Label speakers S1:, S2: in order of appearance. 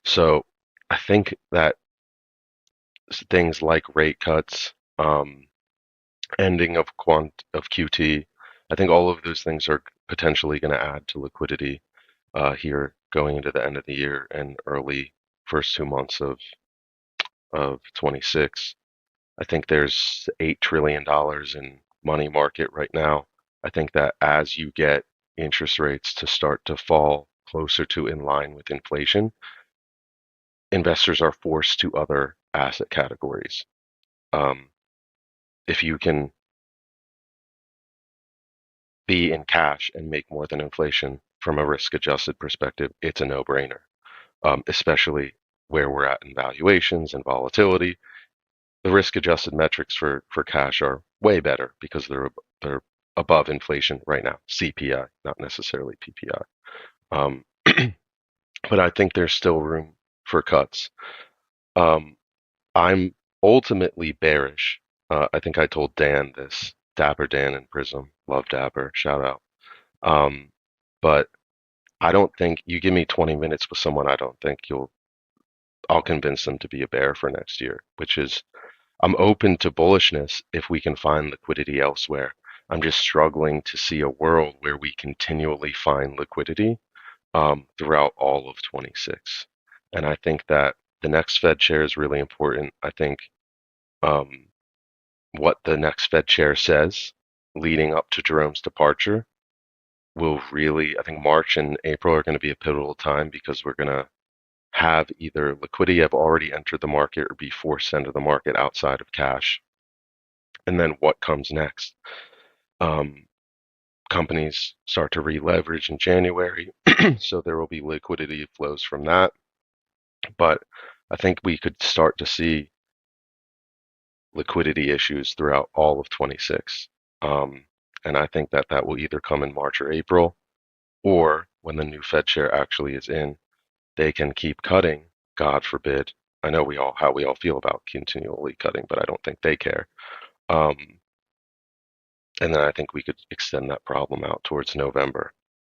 S1: So I think that things like rate cuts, ending of QT, I think all of those things are potentially going to add to liquidity here going into the end of the year and early first 2 months of 26. I think there's $8 trillion in money market right now. I think that as you get interest rates to start to fall closer to in line with inflation, investors are forced to other asset categories. Um, if you can be in cash and make more than inflation from a risk adjusted perspective, it's a no brainer, especially where we're at in valuations and volatility. The risk adjusted metrics for cash are way better because they're above inflation right now, CPI, not necessarily PPI. But I think there's still room for cuts. Um, I'm ultimately bearish. I think I told Dan this, Dapper Dan in Prism, love Dapper, shout out. Um, but I don't think you give me 20 minutes with someone, I don't think I'll convince them to be a bear for next year, which is I'm open to bullishness if we can find liquidity elsewhere. I'm just struggling to see a world where we continually find liquidity throughout all of 26. And I think that the next Fed chair is really important. I think um, what the next Fed chair says leading up to Jerome's departure will really, I think March and April are going to be a pivotal time because we're going to have either liquidity have already entered the market or be forced into the market outside of cash. And then what comes next? Um, Companies start to re-leverage in January, so there will be liquidity flows from that. But I think we could start to see liquidity issues throughout all of 26. And I think that that will either come in March or April, or when the new Fed chair actually is in, they can keep cutting, God forbid. I know we all how we all feel about continually cutting, but I don't think they care. Um, and then I think we could extend that problem out towards November.